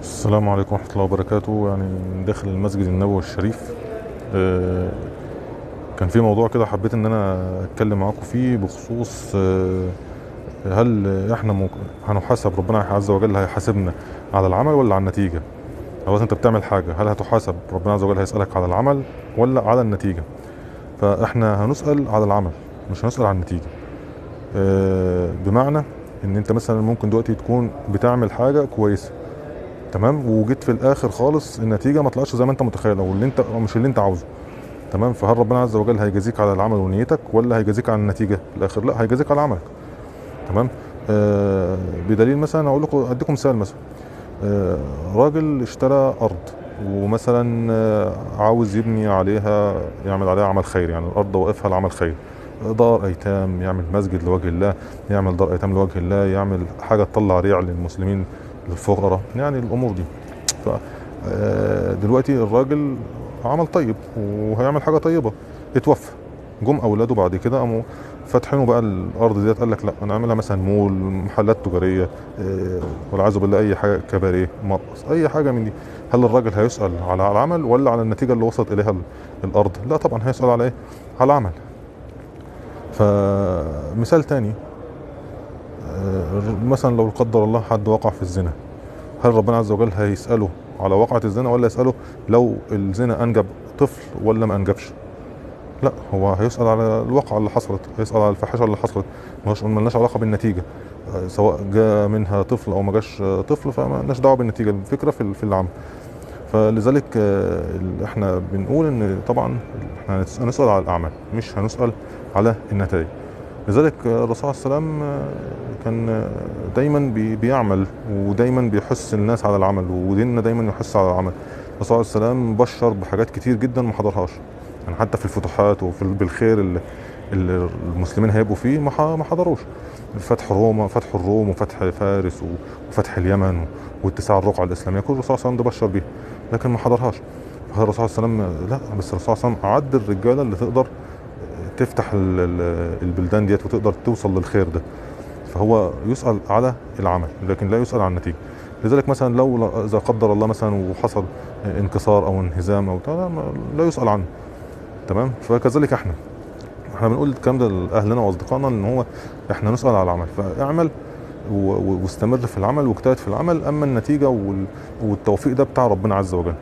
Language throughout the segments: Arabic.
السلام عليكم ورحمة الله وبركاته. يعني من داخل المسجد النبوي الشريف، آه، كان في موضوع كده حبيت ان انا اتكلم معاكم فيه بخصوص هل احنا هنحاسب، ربنا عز وجل هيحاسبنا على العمل ولا على النتيجة؟ لو انت بتعمل حاجة هل هتحاسب، ربنا عز وجل هيسألك على العمل ولا على النتيجة؟ فاحنا هنسأل على العمل، مش هنسأل على النتيجة. بمعنى ان انت مثلا ممكن دلوقتي تكون بتعمل حاجة كويسة، تمام، وجيت في الاخر خالص النتيجه ما طلعتش زي ما انت متخيل، او اللي انت أو مش اللي انت عاوزه، تمام. فهل ربنا عز وجل هيجازيك على العمل ونيتك ولا هيجازيك على النتيجه في الاخر؟ لا، هيجازيك على عملك، تمام. بدليل مثلا اقول لكم، اديكم مثال مثلا. راجل اشترى ارض، ومثلا عاوز يبني عليها، يعمل عليها عمل خير، يعني الارض واقفها لعمل خير، دار ايتام، يعمل مسجد لوجه الله، يعمل دار ايتام لوجه الله، يعمل حاجه تطلع ريع للمسلمين، للفقراء، يعني الامور دي. ف دلوقتي الراجل عمل طيب وهيعمل حاجه طيبه، اتوفى. جم اولاده بعد كده قاموا فاتحينه بقى الارض ديت، قال لك لا انا اعملها مثلا مول، محلات تجاريه، والعياذ بالله اي حاجه، كباريه، مرقص، اي حاجه من دي. هل الراجل هيسال على العمل ولا على النتيجه اللي وصلت اليها الارض؟ لا طبعا هيسال على ايه؟ على العمل. فمثال تاني، مثلا لو قدر الله حد وقع في الزنا، هل ربنا عز وجل هيسأله على وقعة الزنا ولا يسأله لو الزنا أنجب طفل ولا ما أنجبش؟ لا، هو هيسأل على الواقعة اللي حصلت، هيسأل على الفاحشة اللي حصلت، ملناش علاقة بالنتيجة. سواء جاء منها طفل أو ما جاش طفل، فمالناش دعوة بالنتيجة، الفكرة في العمل. فلذلك احنا بنقول ان طبعا احنا هنسأل على الأعمال، مش هنسأل على النتائج. لذلك الرسول صلى الله عليه وسلم كان دايما بيعمل، ودايما بيحث الناس على العمل، وديننا دايما يحث على العمل. الرسول صلى الله عليه وسلم بشر بحاجات كتير جدا ما حضرهاش، يعني حتى في الفتوحات بالخير اللي المسلمين هيبقوا فيه ما حضروش. فتح روما، فتح الروم، وفتح فارس، وفتح اليمن، واتساع الرقعة الإسلامية، كل الرسول صلى الله عليه وسلم ده بشر بيه، لكن ما حضرهاش. فالرسول صلى الله عليه وسلم لا، بس الرسول صلى الله عليه وسلم أعد الرجالة اللي تقدر تفتح البلدان ديت وتقدر توصل للخير ده. فهو يسأل على العمل لكن لا يسأل عن النتيجة. لذلك مثلا لو اذا قدر الله مثلا وحصل انكسار او انهزام او بتاع، لا يسأل عنه، تمام. فكذلك احنا بنقول الكلام ده لاهلنا واصدقائنا، ان هو احنا نسأل على العمل، فاعمل واستمر في العمل واجتهد في العمل. اما النتيجة والتوفيق ده بتاع ربنا عز وجل،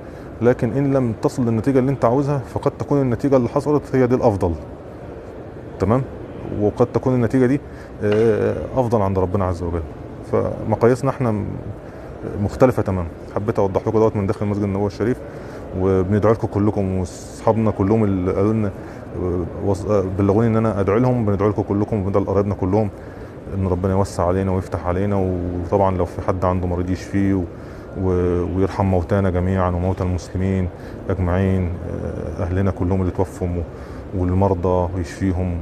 لكن ان لم تصل للنتيجة اللي انت عاوزها فقد تكون النتيجة اللي حصلت هي دي الافضل، تمام. وقد تكون النتيجة دي افضل عند ربنا عز وجل. فمقاييسنا احنا مختلفة تماما. حبيت اوضح لكم دوت من داخل المسجد النبوي الشريف، وبندعو لكم كلكم، واصحابنا كلهم اللي قالوا لنا بلغوني ان انا ادعو لهم، بندعو لكم كلكم وبندعو لقرايبنا كلهم ان ربنا يوسع علينا ويفتح علينا. وطبعا لو في حد عنده مريض يشفيه ويرحم موتانا جميعا وموتى المسلمين اجمعين، اهلنا كلهم اللي توفوا والمرضى ويشفيهم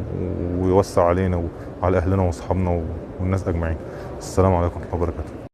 ويوسع علينا وعلى اهلنا واصحابنا والناس اجمعين. السلام عليكم ورحمه الله وبركاته.